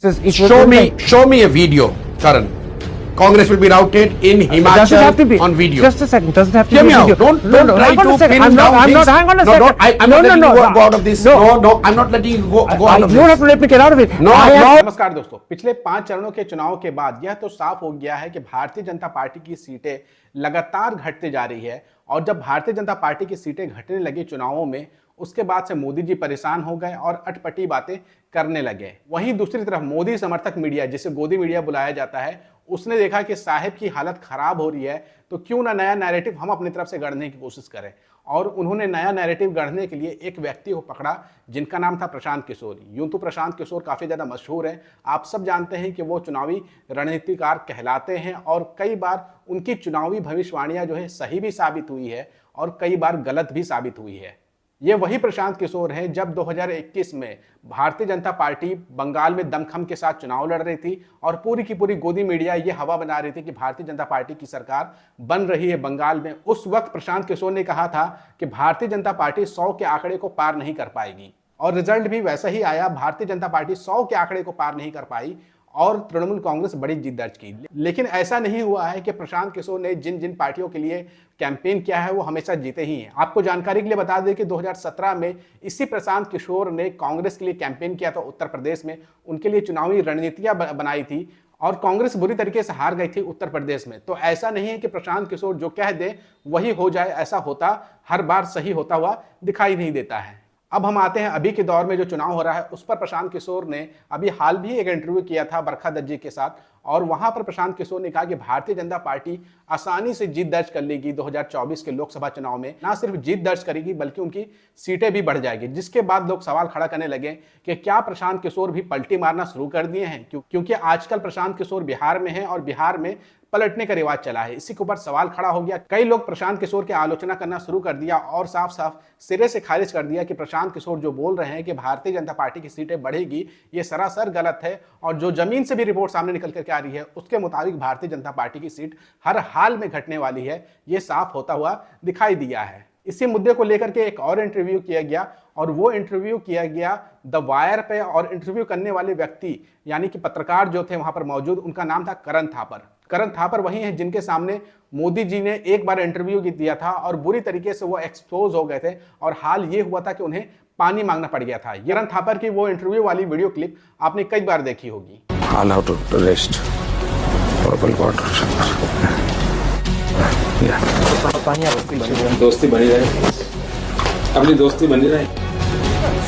Show me a video, Karan. Congress will be routed in Himachal on video. Just a second. Doesn't have to Hear be me out. video. Don't try to pin I'm down not. things. Hang on a No, second. I'm not letting you go out of this. No, I'm not letting you go out of You don't have this. to let me get out of it. No, नमस्कार दोस्तों, पिछले 5 चरणों के चुनाव के बाद यह तो साफ हो गया है कि भारतीय जनता पार्टी की सीटें लगातार घटते जा रही है। और जब भारतीय जनता पार्टी की सीटें घटने लगी चुनावों में, उसके बाद से मोदी जी परेशान हो गए और अटपटी बातें करने लगे। वहीं दूसरी तरफ मोदी समर्थक मीडिया, जिसे गोदी मीडिया बुलाया जाता है, उसने देखा कि साहिब की हालत खराब हो रही है, तो क्यों ना नया नैरेटिव हम अपनी तरफ से गढ़ने की कोशिश करें। और उन्होंने नया नैरेटिव गढ़ने के लिए एक व्यक्ति को पकड़ा जिनका नाम था प्रशांत किशोर। यूं तो प्रशांत किशोर काफ़ी ज़्यादा मशहूर है, आप सब जानते हैं कि वो चुनावी रणनीतिकार कहलाते हैं और कई बार उनकी चुनावी भविष्यवाणियां जो है सही भी साबित हुई है और कई बार गलत भी साबित हुई है। ये वही प्रशांत किशोर हैं जब 2021 में भारतीय जनता पार्टी बंगाल में दमखम के साथ चुनाव लड़ रही थी और पूरी की पूरी गोदी मीडिया ये हवा बना रही थी कि भारतीय जनता पार्टी की सरकार बन रही है बंगाल में। उस वक्त प्रशांत किशोर ने कहा था कि भारतीय जनता पार्टी 100 के आंकड़े को पार नहीं कर पाएगी और रिजल्ट भी वैसा ही आया। भारतीय जनता पार्टी 100 के आंकड़े को पार नहीं कर पाई और तृणमूल कांग्रेस बड़ी जीत दर्ज की। लेकिन ऐसा नहीं हुआ है कि प्रशांत किशोर ने जिन जिन पार्टियों के लिए कैंपेन किया है वो हमेशा जीते ही हैं। आपको जानकारी के लिए बता दें कि 2017 में इसी प्रशांत किशोर ने कांग्रेस के लिए कैंपेन किया था उत्तर प्रदेश में, उनके लिए चुनावी रणनीतियां बनाई थी और कांग्रेस बुरी तरीके से हार गई थी उत्तर प्रदेश में। तो ऐसा नहीं है कि प्रशांत किशोर जो कह दे वही हो जाए, ऐसा होता हर बार सही होता हुआ दिखाई नहीं देता है। अब हम आते हैं अभी के दौर में जो चुनाव हो रहा है उस पर। प्रशांत किशोर ने अभी हाल भी एक इंटरव्यू किया था बरखा दत्त जी के साथ और वहां पर प्रशांत किशोर ने कहा कि भारतीय जनता पार्टी आसानी से जीत दर्ज कर लेगी 2024 के लोकसभा चुनाव में। ना सिर्फ जीत दर्ज करेगी बल्कि उनकी सीटें भी बढ़ जाएगी। जिसके बाद लोग सवाल खड़ा करने लगे कि क्या प्रशांत किशोर भी पलटी मारना शुरू कर दिए हैं, क्योंकि आजकल प्रशांत किशोर बिहार में है और बिहार में पलटने का रिवाज चला है। इसी के ऊपर सवाल खड़ा हो गया। कई लोग प्रशांत किशोर की आलोचना करना शुरू कर दिया और साफ साफ सिरे से खारिज कर दिया कि प्रशांत किशोर जो बोल रहे हैं कि भारतीय जनता पार्टी की सीटें बढ़ेगी, ये सरासर गलत है। और जो जमीन से भी रिपोर्ट सामने निकल करके आ रही है उसके मुताबिक भारतीय जनता पार्टी की सीट हर हाल में घटने वाली है, ये साफ होता हुआ दिखाई दिया है। इसी मुद्दे को लेकर के एक और इंटरव्यू किया गया और वो इंटरव्यू किया गया द वायर पे। और इंटरव्यू करने वाले व्यक्ति यानी कि पत्रकार जो थे वहां पर मौजूद, उनका नाम था करण थापर। करण थापर वही हैं जिनके सामने मोदी जी ने एक बार इंटरव्यू दिया था और बुरी तरीके से वो एक्सपोज हो गए थे और हाल ये हुआ था कि उन्हें पानी मांगना पड़ गया था। करण थापर की वो इंटरव्यू वाली वीडियो क्लिप आपने कई बार देखी होगी। दोस्ती बनी रहे, अपनी दोस्ती बनी रहे।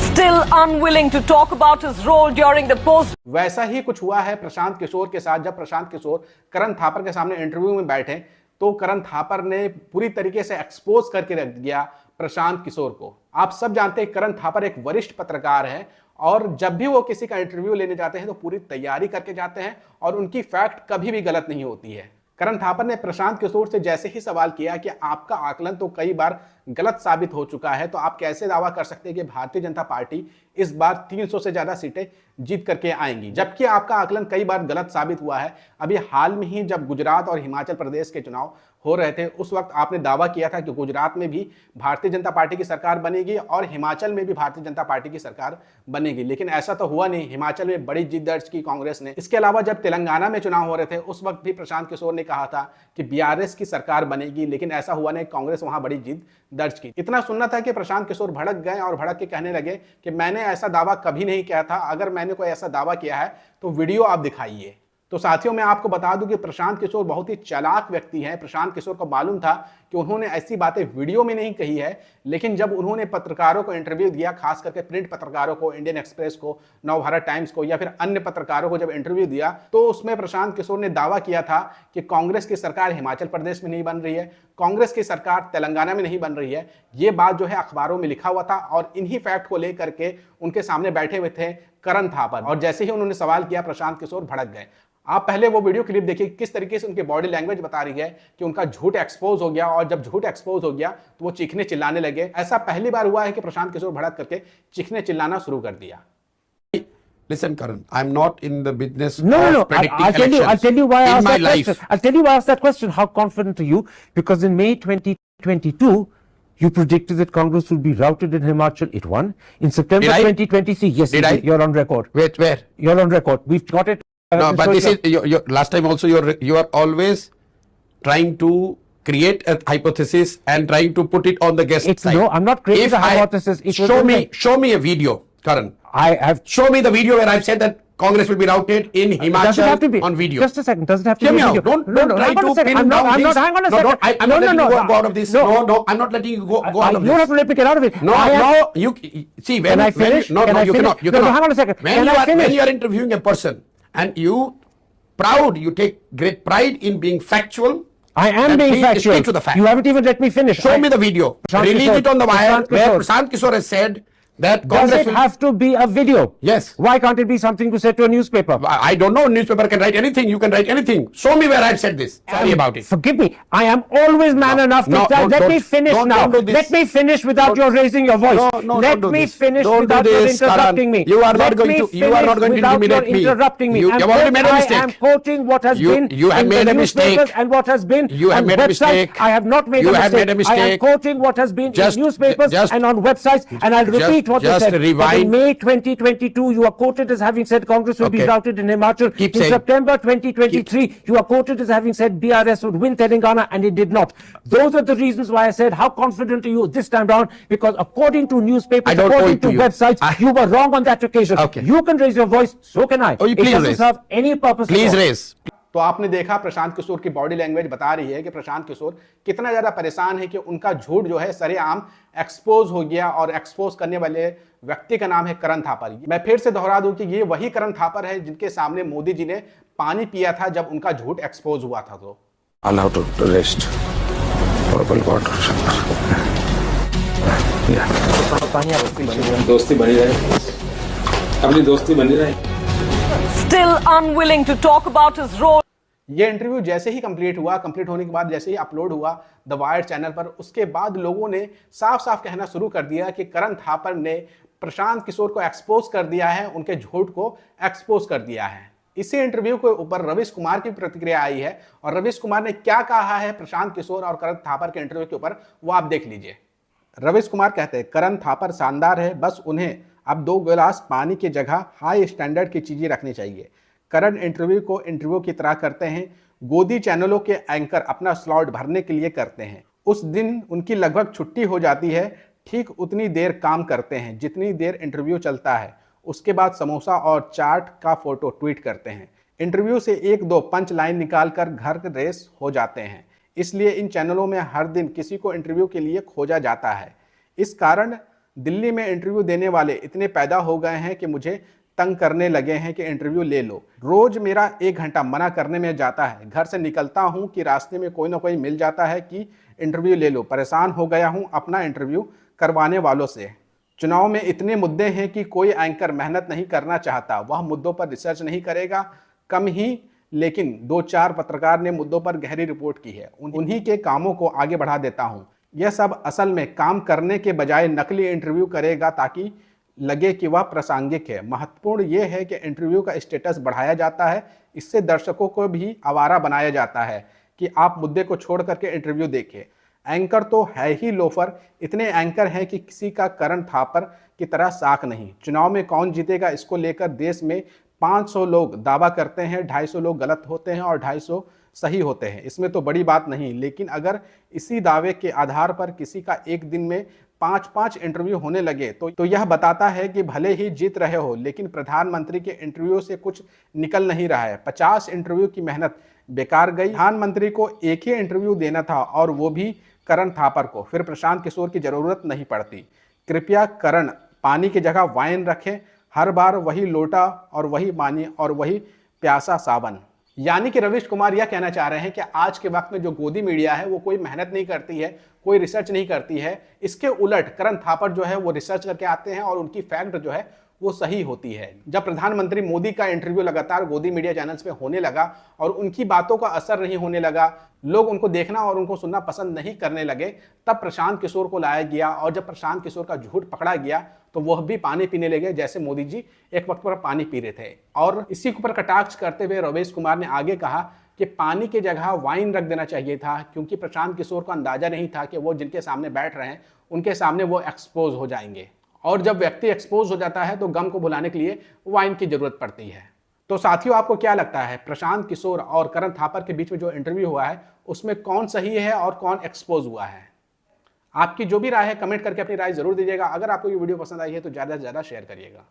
Still unwilling to talk about his role during the post. वैसा ही कुछ हुआ है प्रशांत किशोर के साथ। जब प्रशांत किशोर करण थापर के सामने इंटरव्यू में बैठे तो करण थापर ने पूरी तरीके से एक्सपोज करके रख दिया प्रशांत किशोर को। आप सब जानते हैं करण थापर एक वरिष्ठ पत्रकार है और जब भी वो किसी का इंटरव्यू लेने जाते हैं तो पूरी तैयारी करके जाते हैं और उनकी फैक्ट कभी भी गलत नहीं होती है। करण थापर ने प्रशांत किशोर से जैसे ही सवाल किया कि आपका आकलन तो कई बार गलत साबित हो चुका है, तो आप कैसे दावा कर सकते हैं कि भारतीय जनता पार्टी इस बार 300 से ज्यादा सीटें जीत करके आएंगी, जबकि आपका आकलन कई बार गलत साबित हुआ है। अभी हाल में ही जब गुजरात और हिमाचल प्रदेश के चुनाव हो रहे थे उस वक्त आपने दावा किया था कि गुजरात में भी भारतीय जनता पार्टी की सरकार बनेगी और हिमाचल में भी भारतीय जनता पार्टी की सरकार बनेगी, लेकिन ऐसा तो हुआ नहीं। हिमाचल में बड़ी जीत दर्ज की कांग्रेस ने। इसके अलावा जब तेलंगाना में चुनाव हो रहे थे उस वक्त भी प्रशांत किशोर ने कहा था कि बीआरएस की सरकार बनेगी, लेकिन ऐसा हुआ नहीं, कांग्रेस वहां बड़ी जीत दर्ज की। इतना सुनना था कि प्रशांत किशोर भड़क गए और भड़क के कहने लगे कि मैंने ऐसा दावा कभी नहीं किया था, अगर मैंने कोई ऐसा दावा किया है तो वीडियो आप दिखाइए। तो साथियों मैं आपको बता दूं कि प्रशांत किशोर बहुत ही चालाक व्यक्ति हैं। प्रशांत किशोर को मालूम था कि उन्होंने ऐसी बातें वीडियो में नहीं कही है, लेकिन जब उन्होंने पत्रकारों को इंटरव्यू दिया, खास करके प्रिंट पत्रकारों को, इंडियन एक्सप्रेस को, नवभारत टाइम्स को या फिर अन्य पत्रकारों को जब इंटरव्यू दिया तो उसमें प्रशांत किशोर ने दावा किया था कि कांग्रेस की सरकार हिमाचल प्रदेश में नहीं बन रही है, कांग्रेस की सरकार तेलंगाना में नहीं बन रही है। ये बात जो है अखबारों में लिखा हुआ था और इन्हीं फैक्ट को लेकर के उनके सामने बैठे हुए थे करण थापर और जैसे ही उन्होंने सवाल किया प्रशांत किशोर भड़क गए। आप पहले वो वीडियो क्लिप देखिए किस तरीके से उनकी बॉडी लैंग्वेज बता रही है कि उनका झूठ एक्सपोज हो गया और जब झूठ एक्सपोज हो गया तो वो चीखने चिल्लाने लगे। ऐसा पहली बार हुआ है कि प्रशांत किशोर भड़क करके चीखने चिल्लाना शुरू कर दिया। Listen, Karan, I'm not in the business No. of predicting I'll tell you why I in asked my that life. question. I'll tell you why I asked that question. How confident are you? Because in May 2022, You predicted that Congress would be routed in Himachal. It won. In September Did I? 2020, yes, Did I? you're on record. Wait, where? You're on record. We've got it. No, but this is last time also. You are always trying to create a hypothesis and trying to put it on the guest side. No, I'm not creating a hypothesis. It was in the- Show me a video, Karan. I have. Show me the video where I've said that Congress will be routed in Does it have to Himachal be on video. Just a second. Does it have to Hear be me a out. video? Don't try hang on to a second. pin I'm down not. this. Hang on a No, second. don't. I'm not letting you go out of this. No, I'm not letting you go out of You don't have this. to let me get out of it. No, I have- no, you see when Can I finish? no, Can no, I you finish? cannot. You No, no, cannot. hang on a second. When Can you I are finish? when you are interviewing a person and you take great pride in being factual. I am then being please factual. stick to the fact. You haven't even let me finish. Show me the video. Prashant Release Kishore. it on the wire Prashant where Kishore. Prashant Kishore has said that Does Congress it will. have to be a video? Yes. Why can't it be something to say to a newspaper? I don't know. Newspaper can write anything. You can write anything. Show me where I've said this. Sorry about it. Forgive me. I am always man enough to no, tell. Let me finish don't now. do this. Let me finish without your raising your voice. No, Let don't do me this. finish Don't do without your this, interrupting Karan. me. You are not Let going me to- you are not going to finish without intimidate your me. interrupting me. You And have already made a I mistake. am quoting what has been You have in made the a newspapers mistake. and what has been You have on made a websites. mistake. I have not made You a have mistake. made a I am mistake. quoting what has been Just- in newspapers just- and on websites, and I'll repeat what you just said. That rewind. in May 2022, you are quoted as having said Congress will be Okay. routed in Himachal. Keep In saying. September 2023, you are quoted as having said BRS would win Telangana, and it did not. Those are the reasons why I said, how confident are you this time round? Because according to newspapers, I don't owe according it to to you. websites, you were wrong on that occasion. Okay. You can raise your voice, so can I. Oh, you It please doesn't raise. serve any purpose. at Please all. raise. तो आपने देखा प्रशांत किशोर की body language बता रही है कि प्रशांत किशोर कितना ज्यादा परेशान है कि उनका झूठ जो है सरेआम एक्सपोज हो गया, और एक्सपोज करने वाले व्यक्ति का नाम है करण थापर। मैं फिर से दोहरा दूं कि ये वही करण थापर है जिनके सामने मोदी जी ने पानी पिया था जब उनका झूठ एक्सपोज हुआ था। तो Allow to rest. Purple water. Yeah. दोस्ती बनी रहे, अपनी दोस्ती बनी रहे। Still unwilling to talk about his role. ये इंटरव्यू जैसे ही कंप्लीट होने के बाद जैसे ही अपलोड हुआ द वायर चैनल पर, उसके बाद लोगों ने साफ साफ कहना शुरू कर दिया कि करण थापर ने प्रशांत किशोर को एक्सपोज कर दिया है, उनके झूठ को एक्सपोज कर दिया है। इसी इंटरव्यू के ऊपर रवीश कुमार की प्रतिक्रिया आई है, और रवीश कुमार ने क्या कहा है प्रशांत किशोर और करण थापर के इंटरव्यू के ऊपर, वो आप देख लीजिए। रवीश कुमार कहते हैं, करण थापर शानदार है, बस उन्हें अब 2 गिलास पानी की जगह हाई स्टैंडर्ड की चीजें रखनी चाहिए। करण इंटरव्यू को इंटरव्यू की तरह करते हैं, गोदी चैनलों के एंकर अपना स्लॉट भरने के लिए करते हैं। उस दिन उनकी लगभग छुट्टी हो जाती है, ठीक उतनी देर काम करते हैं जितनी देर इंटरव्यू चलता है। उसके बाद समोसा और चाट का फोटो ट्वीट करते हैं। इंटरव्यू से 1-2 पंच लाइन निकाल कर घर रेस हो जाते हैं। इसलिए इन चैनलों में हर दिन किसी को इंटरव्यू के लिए खोजा जाता है। इस कारण दिल्ली में इंटरव्यू देने वाले इतने पैदा हो गए हैं कि मुझे तंग करने लगे हैं कि इंटरव्यू ले लो। रोज मेरा 1 घंटा मना करने में जाता है। घर से निकलता हूं कि रास्ते में कोई ना कोई मिल जाता है कि इंटरव्यू ले लो। परेशान हो गया हूं अपना इंटरव्यू करवाने वालों से। चुनाव में इतने मुद्दे हैं कि कोई एंकर मेहनत नहीं करना चाहता, वह मुद्दों पर रिसर्च नहीं करेगा। कम ही, लेकिन 2-4 पत्रकार ने मुद्दों पर गहरी रिपोर्ट की है, उन्हीं के कामों को आगे बढ़ा देता हूँ। यह सब असल में काम करने के बजाय नकली इंटरव्यू करेगा ताकि लगे कि वह प्रासंगिक है। महत्वपूर्ण यह है कि इंटरव्यू का स्टेटस बढ़ाया जाता है, इससे दर्शकों को भी आवारा बनाया जाता है कि आप मुद्दे को छोड़ करके इंटरव्यू देखें। एंकर तो है ही लोफर, इतने एंकर हैं कि किसी का करण थापर की तरह साख नहीं। चुनाव में कौन जीतेगा इसको लेकर देश में 500 लोग दावा करते हैं, 250 लोग गलत होते हैं और 250 सही होते हैं। इसमें तो बड़ी बात नहीं, लेकिन अगर इसी दावे के आधार पर किसी का एक दिन में 5-5 इंटरव्यू होने लगे तो यह बताता है कि भले ही जीत रहे हो, लेकिन प्रधानमंत्री के इंटरव्यू से कुछ निकल नहीं रहा है। 50 इंटरव्यू की मेहनत बेकार गई। प्रधानमंत्री को एक ही इंटरव्यू देना था, और वो भी करण थापर को, फिर प्रशांत किशोर की जरूरत नहीं पड़ती। कृपया करण पानी की जगह वाइन रखें, हर बार वही लोटा और वही पानी और वही प्यासा सावन। यानी कि रवीश कुमार यह कहना चाह रहे हैं कि आज के वक्त में जो गोदी मीडिया है वो कोई मेहनत नहीं करती है, कोई रिसर्च नहीं करती है। इसके उलट करण थापर जो है वो रिसर्च करके आते हैं और उनकी फैक्ट जो है वो सही होती है। जब प्रधानमंत्री मोदी का इंटरव्यू लगातार गोदी मीडिया चैनल्स पे होने लगा और उनकी बातों का असर नहीं होने लगा, लोग उनको देखना और उनको सुनना पसंद नहीं करने लगे, तब प्रशांत किशोर को लाया गया। और जब प्रशांत किशोर का झूठ पकड़ा गया तो वह भी पानी पीने लगे, जैसे मोदी जी एक वक्त पर पानी पी रहे थे। और इसी के ऊपर कटाक्ष करते हुए रवीश कुमार ने आगे कहा कि पानी की जगह वाइन रख देना चाहिए था, क्योंकि प्रशांत किशोर को अंदाजा नहीं था कि वो जिनके सामने बैठ रहे हैं उनके सामने वो एक्सपोज हो जाएंगे, और जब व्यक्ति एक्सपोज हो जाता है तो गम को भुलाने के लिए वाइन की जरूरत पड़ती है। तो साथियों, आपको क्या लगता है प्रशांत किशोर और करण थापर के बीच में जो इंटरव्यू हुआ है उसमें कौन सही है और कौन एक्सपोज हुआ है? आपकी जो भी राय है कमेंट करके अपनी राय जरूर दीजिएगा। अगर आपको ये वीडियो पसंद आई है तो ज़्यादा से ज़्यादा शेयर करिएगा।